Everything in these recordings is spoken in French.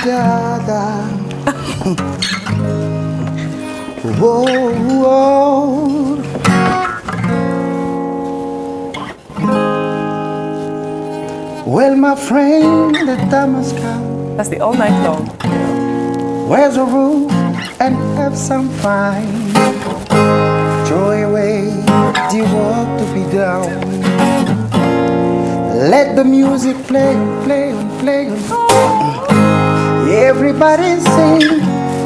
together. Whoa, whoa. Well, my friend, the time has come. That's the all night long. Where's the room and have some fun? Throw away the work to be done. Let the music play, play on, play on. Everybody sing,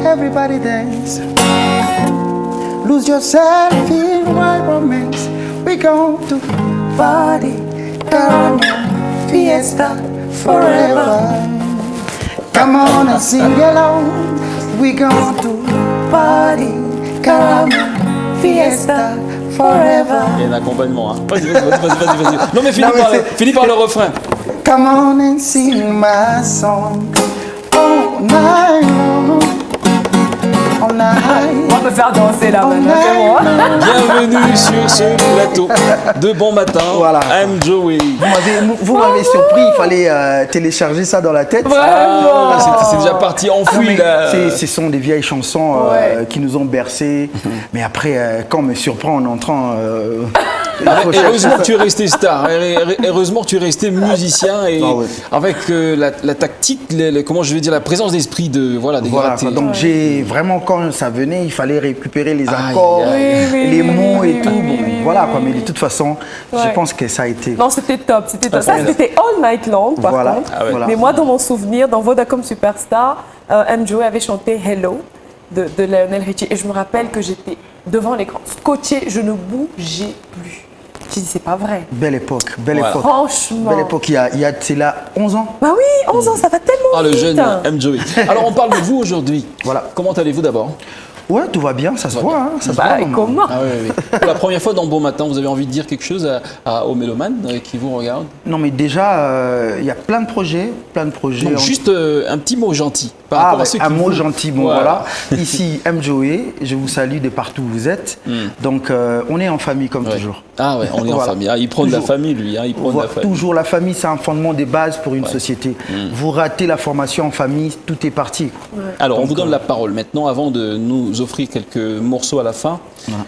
everybody dance. Lose yourself in wild romance. We go to party, caramel, fiesta, forever. Come on and sing along. We go to party, caramel, fiesta, forever. Il y a un accompagnement. Hein. Vas-y. Non mais finis par le refrain. Come on and sing my song all night long. All night. On peut faire danser là maintenant, c'est bon. Bienvenue sur ce plateau de Bon Matin. Voilà. I'm Joey. Vous m'avez surpris, il fallait télécharger ça dans la tête. C'est déjà parti enfoui là. Ce sont des vieilles chansons qui nous ont bercés. Mais après, quand on me surprend en entrant. Heureusement que tu es resté star, heureusement que tu es resté musicien et avec la tactique, comment je vais dire, la présence d'esprit de des grattés. Donc j'ai vraiment, quand ça venait, il fallait récupérer les accords, les mots et tout. Bon, voilà quoi, mais de toute façon, je pense que ça a été. Non, c'était top, c'était top. Ça, c'était all night long par contre. Mais moi, dans mon souvenir, dans Vodacom Superstar, M. Joey avait chanté Hello de Lionel Richie et je me rappelle que j'étais devant l'écran, scotché, je ne bougeais plus. J'ai dit, c'est pas vrai. Belle époque, belle époque. Franchement. Belle époque, c'est là 11 ans. Bah oui, 11 ans, ça va tellement vite. Le jeune M. Joey. Alors, on parle de vous aujourd'hui. Voilà. Comment allez-vous d'abord? Ouais, tout va bien, ça se voit. Hein, ça se voit, et comment Pour la première fois dans Bon Matin, vous avez envie de dire quelque chose aux mélomanes qui vous regardent? Non, mais déjà, il y a plein de projets. Donc, juste un petit mot gentil par rapport à ceux qui un mot gentil, bon voilà. Ici, M. Joey, je vous salue de partout où vous êtes. Donc, on est en famille comme toujours. Ah ouais, on est en famille. Il prend de la famille, lui. Il prend de la famille. Toujours la famille, c'est un fondement des bases pour une société. Vous ratez la formation en famille, tout est parti. Alors, donc, on vous donne la parole maintenant avant de nous offrir quelques morceaux à la fin.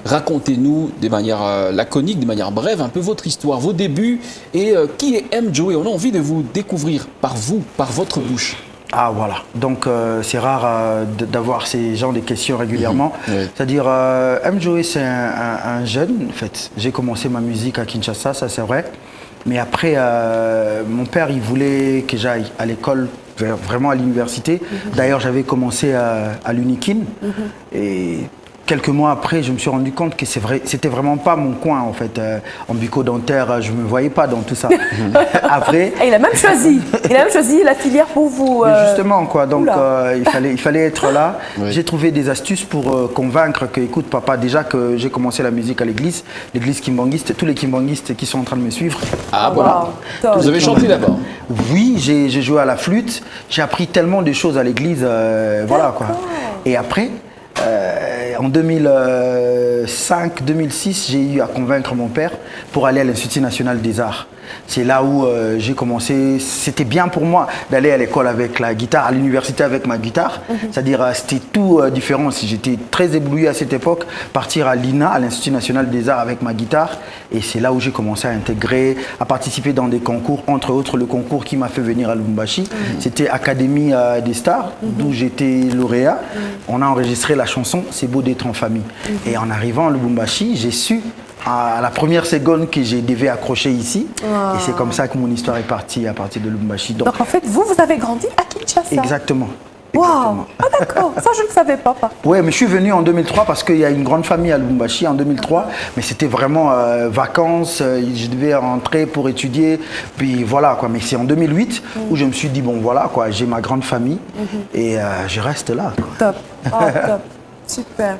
Racontez-nous de manière laconique, de manière brève, un peu votre histoire, vos débuts et qui est M. Joey. On a envie de vous découvrir par vous, par votre bouche. Ah voilà, donc c'est rare d'avoir ces genres de questions régulièrement. C'est-à-dire, M. Joey, c'est un jeune, en fait. J'ai commencé ma musique à Kinshasa, ça c'est vrai. Mais après, mon père, il voulait que j'aille à l'école, vraiment à l'université. D'ailleurs, j'avais commencé à l'Unikin. Et quelques mois après, je me suis rendu compte que c'était vraiment pas mon coin en fait. En bucco-dentaire, je me voyais pas dans tout ça. Après, il a même choisi la filière pour vous. Mais justement quoi, donc il fallait être là. J'ai trouvé des astuces pour convaincre que, écoute papa, déjà que j'ai commencé la musique à l'église kimbanguiste, tous les kimbanguistes qui sont en train de me suivre. Ah voilà. Vous avez chanté là-bas? Oui, j'ai joué à la flûte. J'ai appris tellement de choses à l'église, voilà quoi. Et après. En 2005-2006, j'ai eu à convaincre mon père pour aller à l'Institut national des arts. C'est là où j'ai commencé. C'était bien pour moi d'aller à l'école avec la guitare, à l'université avec ma guitare. C'est-à-dire, c'était tout différent. J'étais très ébloui à cette époque. Partir à l'INA, à l'Institut national des arts, avec ma guitare. Et c'est là où j'ai commencé à intégrer, à participer dans des concours, entre autres le concours qui m'a fait venir à Lubumbashi. C'était Académie des stars, d'où j'étais lauréat. On a enregistré la chanson C'est beau d'être en famille. Et en arrivant à Lubumbashi, j'ai su à la première seconde que je devais accrocher ici. Et c'est comme ça que mon histoire est partie à partir de Lubumbashi. Donc en fait, vous avez grandi à Kinshasa. Exactement. Waouh! Ah d'accord, ça je ne le savais pas. Oui, mais je suis venu en 2003 parce qu'il y a une grande famille à Lubumbashi en 2003. Mais c'était vraiment vacances, je devais rentrer pour étudier. Puis voilà quoi, mais c'est en 2008 où je me suis dit, bon voilà quoi, j'ai ma grande famille et je reste là. Quoi. Top, top, super.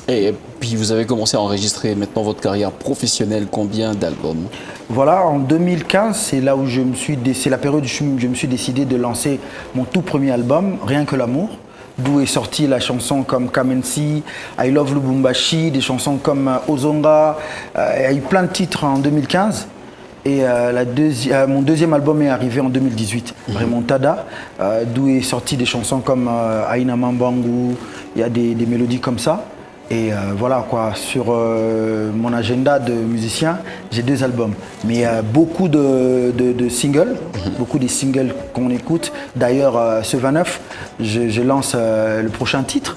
Et puis vous avez commencé à enregistrer maintenant votre carrière professionnelle, combien d'albums? Voilà, en 2015, c'est là où c'est la période où je me suis décidé de lancer mon tout premier album, Rien que l'amour, d'où est sortie la chanson comme Kamensi, I Love Lubumbashi, des chansons comme Ozonga, il y a eu plein de titres en 2015. Et mon deuxième album est arrivé en 2018, Remontada, d'où est sorti des chansons comme Aina Mambangu, il y a des mélodies comme ça. Et voilà quoi, sur mon agenda de musicien, j'ai 2 albums. Mais beaucoup de singles, beaucoup des singles qu'on écoute. D'ailleurs, ce 29, je lance le prochain titre,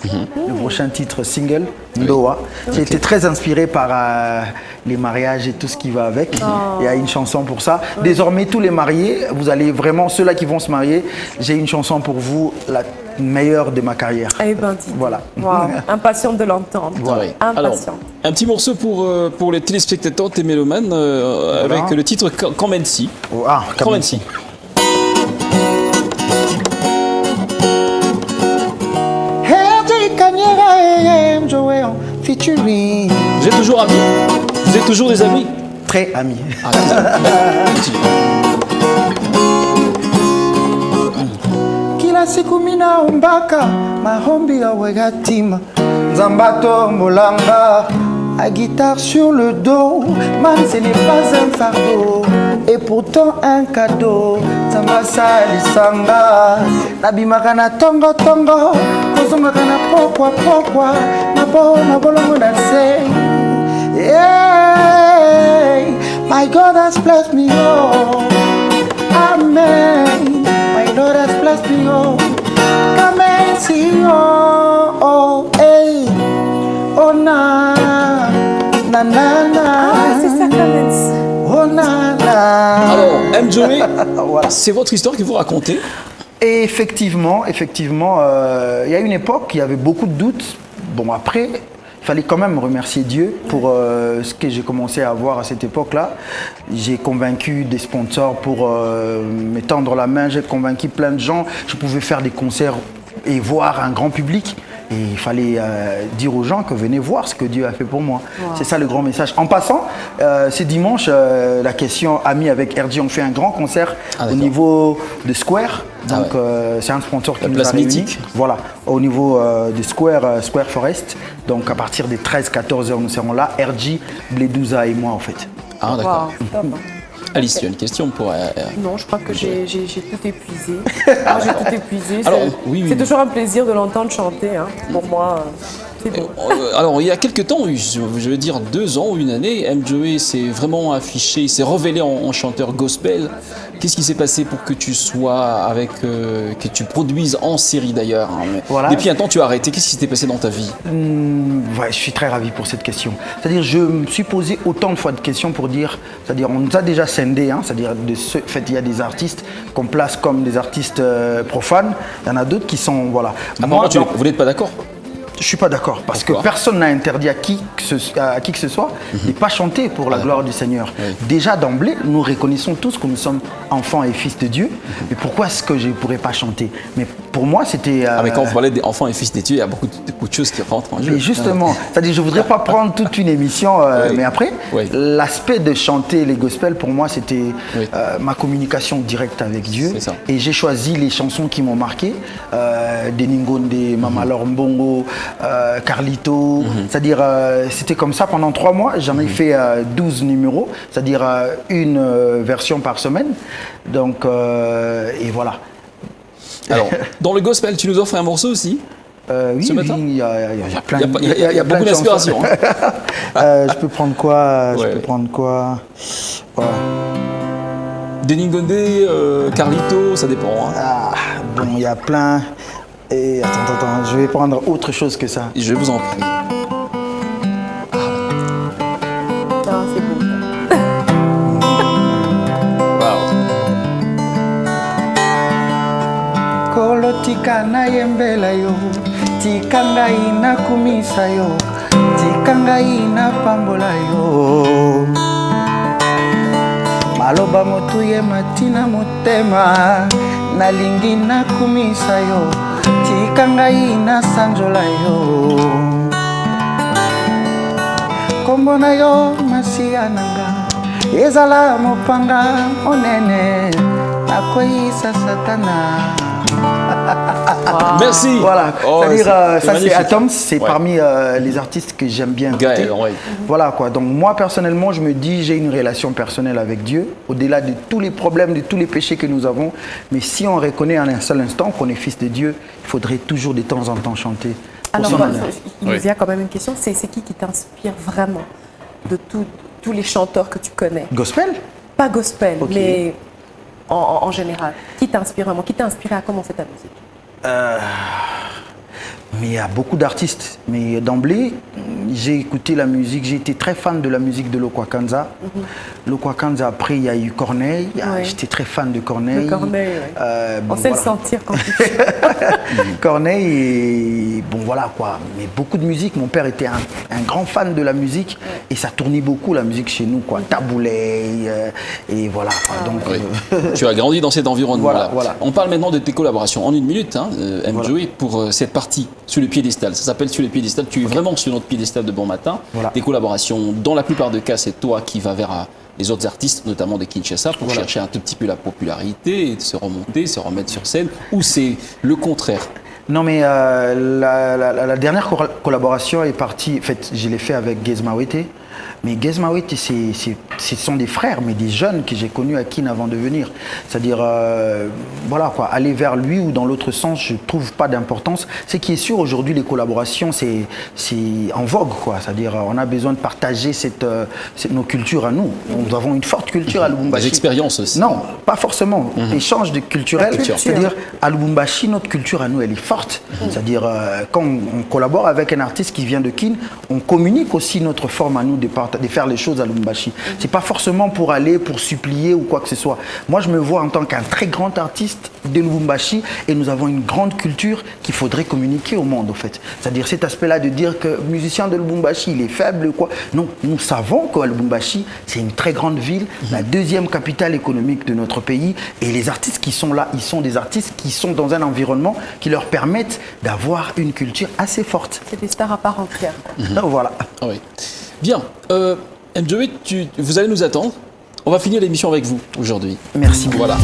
single, Ndoa. J'ai été très inspiré par les mariages et tout ce qui va avec. Il y a une chanson pour ça. Désormais, tous les mariés, vous allez vraiment, ceux-là qui vont se marier, j'ai une chanson pour vous, la meilleure de ma carrière. Eh ben, dis. Voilà. Wow. Impatiente de l'entendre. Voilà. Alors, un petit morceau pour les téléspectateurs, tes mélomanes, avec le titre Kamensi. Kamensi. Vous êtes toujours amis? Vous êtes toujours des amis? Très amis. Ah, des amis. Kila siku mina ombaka mahombi ya wegatima Zambato Molanga, à guitare sur le dos, man ce n'est pas un fardeau, et pourtant un cadeau. Zambasa lisanga, nabimaka na tongo tongo, kozongaka na pokwa, na bolongo na se. Yeah, my God has blessed me, oh, amen. My Lord has blessed me, oh, come and see, oh, hey, oh na, na. Ah, c'est ça, Kamensi. Oh na. Alors, M-Joey, voilà. C'est votre histoire que vous racontez. Et effectivement, il y a une époque, il y avait beaucoup de doutes. Bon, après, il fallait quand même remercier Dieu pour ce que j'ai commencé à avoir à cette époque-là. J'ai convaincu des sponsors pour me tendre la main, j'ai convaincu plein de gens. Je pouvais faire des concerts et voir un grand public. Et il fallait dire aux gens que venez voir ce que Dieu a fait pour moi. Wow. C'est ça le grand message. En passant, ce dimanche, la question Ami avec RG, on fait un grand concert au niveau de Square. Donc c'est un sponsor qui nous a réunis. Voilà, au niveau de Square Forest. Donc à partir des 13-14 heures, nous serons là. RG, Bledouza et moi en fait. Ah d'accord. Wow. Alice, tu as une question pour... Non, je crois que j'ai tout épuisé. C'est toujours un plaisir de l'entendre chanter. Hein. Pour moi, c'est beau. Alors, il y a quelques temps, je veux dire 2 ans ou une année, M-Joey s'est vraiment affiché, il s'est révélé en chanteur gospel. Qu'est-ce qui s'est passé pour que tu sois avec... que tu produises en série d'ailleurs, hein, voilà. Depuis un temps, tu as arrêté. Qu'est-ce qui s'est passé dans ta vie? Ouais, je suis très ravi pour cette question. C'est-à-dire, je me suis posé autant de fois de questions pour dire... C'est-à-dire, on nous a déjà scindé, hein, c'est-à-dire, en fait, il y a des artistes qu'on place comme des artistes profanes. Il y en a d'autres qui sont... Voilà. Moi, vous n'êtes pas d'accord? Je ne suis pas d'accord, parce que personne n'a interdit à qui que ce soit de ne pas chanter pour la gloire du Seigneur. Oui. Déjà d'emblée, nous reconnaissons tous que nous sommes enfants et fils de Dieu. Mais pourquoi est-ce que je ne pourrais pas chanter? Mais pour moi, c'était... mais quand vous parlez d'enfants et fils de Dieu, il y a beaucoup de choses qui rentrent en jeu. Mais justement, c'est-à-dire je ne voudrais pas prendre toute une émission, mais après, l'aspect de chanter les gospels, pour moi, c'était ma communication directe avec Dieu. Et j'ai choisi les chansons qui m'ont marqué. Deningonde, Mama Lorbongo, Carlito, c'est-à-dire c'était comme ça pendant 3 mois, j'en ai fait 12 numéros, c'est-à-dire une version par semaine, donc et voilà. Alors, dans le gospel, tu nous offres un morceau aussi? Oui, il y a plein de Il y a beaucoup d'inspiration. Je peux prendre quoi? Voilà. Deningonde, Carlito, ça dépend. Hein. Bon, il y a plein. Et attends, je vais prendre autre chose que ça. Je vous en prie. Non, c'est beau. Wow. Kolo tika na yembela yo, tika ngai na kumisa yo, tika ngai na pambola yo. Maloba motuye matina motema, nalingi na kumisa yo. Tika ngai na sanjola yo, kombo na yo masiya nanga, ezala mopanga monene nakweyisa satana. Merci. Voilà, c'est-à-dire, ça c'est Atoms, c'est Ouais. parmi les artistes que j'aime bien écouter. Gaël, ouais. Voilà quoi, donc moi personnellement, je me dis, j'ai une relation personnelle avec Dieu, au-delà de tous les problèmes, de tous les péchés que nous avons. Mais si on reconnaît en un seul instant qu'on est fils de Dieu, il faudrait toujours de temps en temps chanter. Alors, Pour son honneur. il nous vient quand même une question, c'est qui t'inspire vraiment de tous les chanteurs que tu connais? Gospel? Pas gospel, Ok. mais en général. Qui t'inspire vraiment? Qui t'a inspiré à commencer ta musique? Mais il y a beaucoup d'artistes. Mais d'emblée, j'ai écouté la musique, j'ai été très fan de la musique de Lokwa Kanza. Lokwa Kanza, après, il y a eu Corneille. Ouais. J'étais très fan de Corneille. De Corneille, ouais. Bon, On sait voilà. le sentir quand tu chantes. Corneille, et bon voilà quoi. Mais beaucoup de musique. Mon père était un grand fan de la musique et ça tournait beaucoup la musique chez nous, quoi. Taboulé, et voilà. Quoi. Donc, Oui. Tu as grandi dans cet environnement-là. Voilà. On parle maintenant de tes collaborations. En une minute, hein, M-Joey, pour cette partie sur le piédestal. Ça s'appelle sur le piédestal. Tu es vraiment sur notre piédestal de Bon Matin. Voilà. Tes collaborations, dans la plupart des cas, c'est toi qui vas vers les autres artistes, notamment de Kinshasa, pour chercher un tout petit peu la popularité et de se remonter, se remettre sur scène. Ou c'est le contraire? Non mais la dernière collaboration est partie, en fait je l'ai fait avec Gez Mawete. Mais Gez Mawete, ce sont des frères, mais des jeunes que j'ai connus à Kin avant de venir. C'est-à-dire, voilà quoi, aller vers lui ou dans l'autre sens, je ne trouve pas d'importance. Ce qui est sûr aujourd'hui, les collaborations, c'est en vogue quoi. C'est-à-dire, on a besoin de partager nos cultures à nous. Nous avons une forte culture à Lubumbashi. Des expériences aussi. Non, pas forcément. Échange de culturel. C'est-à-dire, à Lubumbashi, notre culture à nous, elle est forte. C'est-à-dire, quand on collabore avec un artiste qui vient de Kin, on communique aussi notre forme à nous de faire les choses à Lubumbashi. C'est pas forcément pour aller, pour supplier ou quoi que ce soit. Moi, je me vois en tant qu'un très grand artiste de Lubumbashi et nous avons une grande culture qu'il faudrait communiquer au monde, en fait. C'est-à-dire cet aspect-là de dire que musicien de Lubumbashi, il est faible, quoi. Non, nous savons que Lubumbashi, c'est une très grande ville, la deuxième capitale économique de notre pays et les artistes qui sont là, ils sont des artistes qui sont dans un environnement qui leur permettent d'avoir une culture assez forte. C'est des stars à part entière. Donc, voilà. Ah oui. Bien. M-Joey, vous allez nous attendre. On va finir l'émission avec vous aujourd'hui. Merci beaucoup. Voilà.